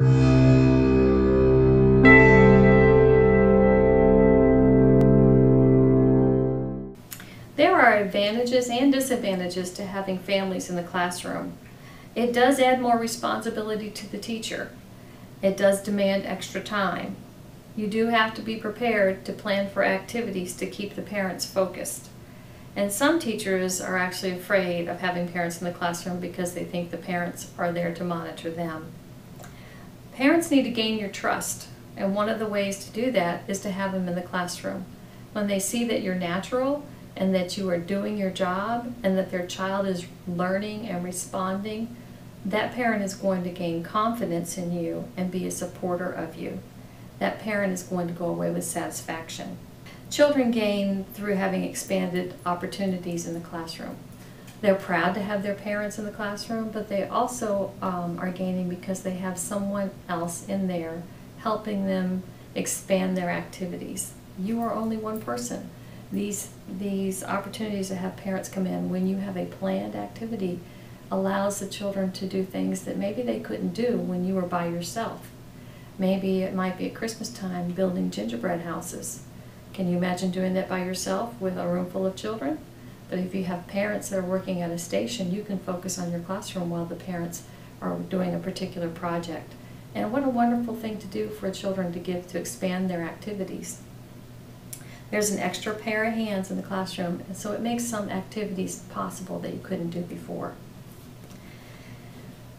There are advantages and disadvantages to having families in the classroom. It does add more responsibility to the teacher. It does demand extra time. You do have to be prepared to plan for activities to keep the parents focused. And some teachers are actually afraid of having parents in the classroom because they think the parents are there to monitor them. Parents need to gain your trust, and one of the ways to do that is to have them in the classroom. When they see that you're natural and that you are doing your job and that their child is learning and responding, that parent is going to gain confidence in you and be a supporter of you. That parent is going to go away with satisfaction. Children gain through having expanded opportunities in the classroom. They're proud to have their parents in the classroom, but they also are gaining because they have someone else in there helping them expand their activities. You are only one person. These opportunities to have parents come in when you have a planned activity allows the children to do things that maybe they couldn't do when you were by yourself. Maybe it might be at Christmas time building gingerbread houses. Can you imagine doing that by yourself with a room full of children? But if you have parents that are working at a station, you can focus on your classroom while the parents are doing a particular project. And what a wonderful thing to do for children to give to expand their activities. There's an extra pair of hands in the classroom, and so it makes some activities possible that you couldn't do before.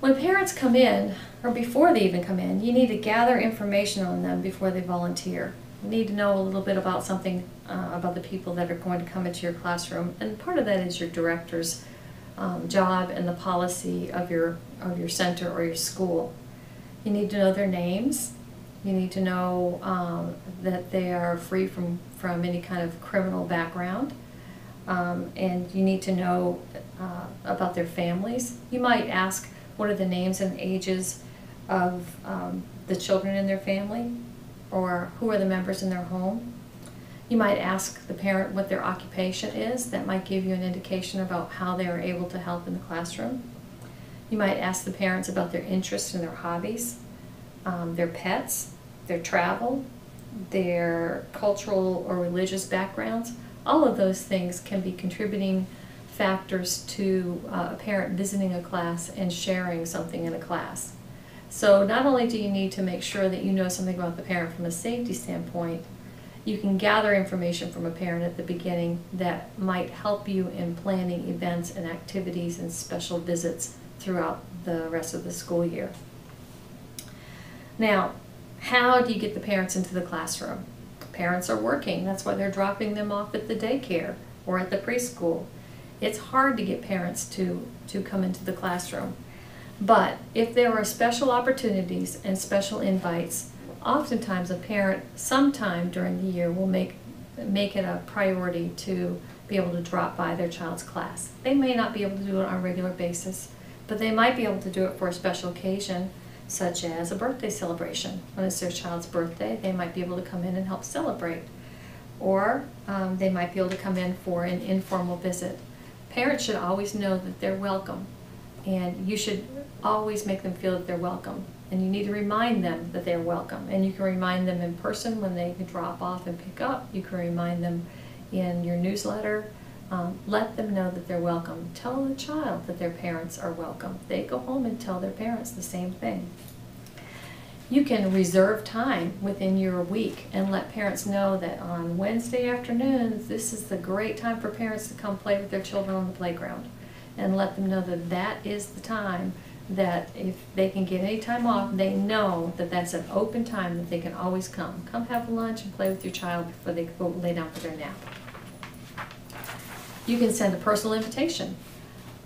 When parents come in, or before they even come in, you need to gather information on them before they volunteer. You need to know a little bit about something about the people that are going to come into your classroom, and part of that is your director's job and the policy of your center or your school. You need to know their names. You need to know that they are free from any kind of criminal background, and you need to know about their families. You might ask, what are the names and ages of the children in their family, or who are the members in their home. You might ask the parent what their occupation is. That might give you an indication about how they are able to help in the classroom. You might ask the parents about their interests and their hobbies, their pets, their travel, their cultural or religious backgrounds. All of those things can be contributing factors to a parent visiting a class and sharing something in a class. So not only do you need to make sure that you know something about the parent from a safety standpoint, you can gather information from a parent at the beginning that might help you in planning events and activities and special visits throughout the rest of the school year. Now, how do you get the parents into the classroom? Parents are working. That's why they're dropping them off at the daycare or at the preschool. It's hard to get parents to come into the classroom. But if there are special opportunities and special invites, oftentimes a parent sometime during the year will make it a priority to be able to drop by their child's class. They may not be able to do it on a regular basis, but they might be able to do it for a special occasion, such as a birthday celebration. When it's their child's birthday, they might be able to come in and help celebrate. Or they might be able to come in for an informal visit. Parents should always know that they're welcome, and you should always make them feel that they're welcome. And you need to remind them that they're welcome. And you can remind them in person when they can drop off and pick up. You can remind them in your newsletter. Let them know that they're welcome. Tell the child that their parents are welcome. They go home and tell their parents the same thing. You can reserve time within your week and let parents know that on Wednesday afternoons, this is the great time for parents to come play with their children on the playground. And let them know that that is the time that if they can get any time off, they know that that's an open time that they can always come. Come have lunch and play with your child before they go lay down for their nap. You can send a personal invitation.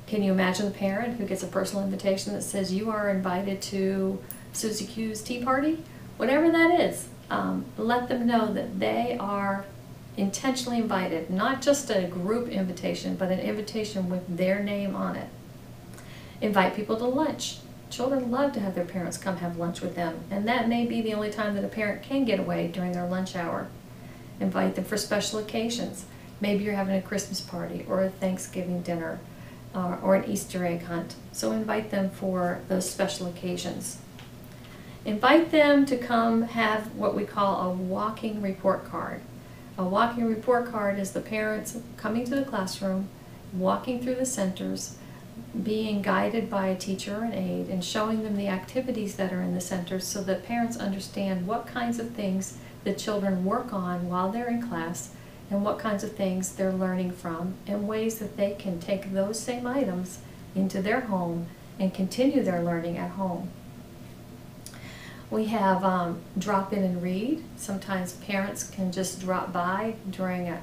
Can you imagine the parent who gets a personal invitation that says you are invited to Susie Q's tea party? Whatever that is, let them know that they are intentionally invited, not just a group invitation, but an invitation with their name on it. Invite people to lunch. Children love to have their parents come have lunch with them, and that may be the only time that a parent can get away during their lunch hour. Invite them for special occasions. Maybe you're having a Christmas party or a Thanksgiving dinner or an Easter egg hunt. So invite them for those special occasions. Invite them to come have what we call a walking report card. A walking report card is the parents coming to the classroom, walking through the centers, being guided by a teacher or an aide, and showing them the activities that are in the centers so that parents understand what kinds of things the children work on while they're in class and what kinds of things they're learning from, and ways that they can take those same items into their home and continue their learning at home. We have drop in and read. Sometimes parents can just drop by during an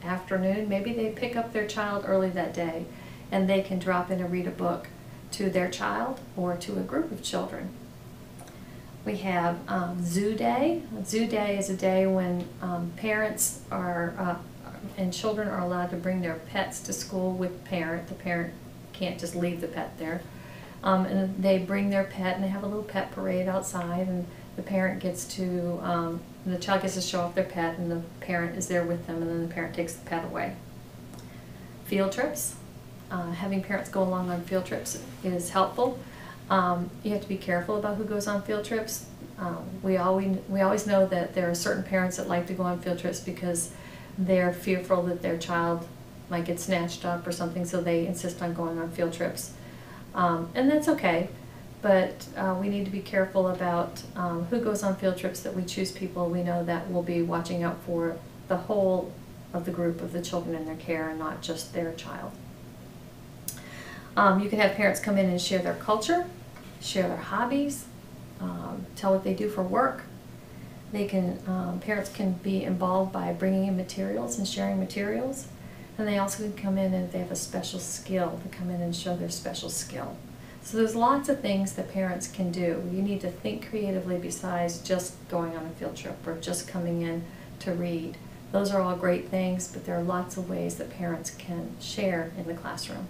afternoon. Maybe they pick up their child early that day and they can drop in and read a book to their child or to a group of children. We have Zoo Day. Zoo Day is a day when parents are and children are allowed to bring their pets to school with the parent. The parent can't just leave the pet there. And they bring their pet and they have a little pet parade outside, and the parent gets to, the child gets to show off their pet, and the parent is there with them, and then the parent takes the pet away. Field trips. Having parents go along on field trips is helpful. You have to be careful about who goes on field trips. We always know that there are certain parents that like to go on field trips because they're fearful that their child might get snatched up or something, so they insist on going on field trips. And that's okay, but we need to be careful about who goes on field trips, that we choose people we know that will be watching out for the whole of the group of the children in their care and not just their child. You can have parents come in and share their culture, share their hobbies, tell what they do for work. They can, parents can be involved by bringing in materials and sharing materials. And they also can come in and if they have a special skill, to come in and show their special skill. So there's lots of things that parents can do. You need to think creatively besides just going on a field trip or just coming in to read. Those are all great things, but there are lots of ways that parents can share in the classroom.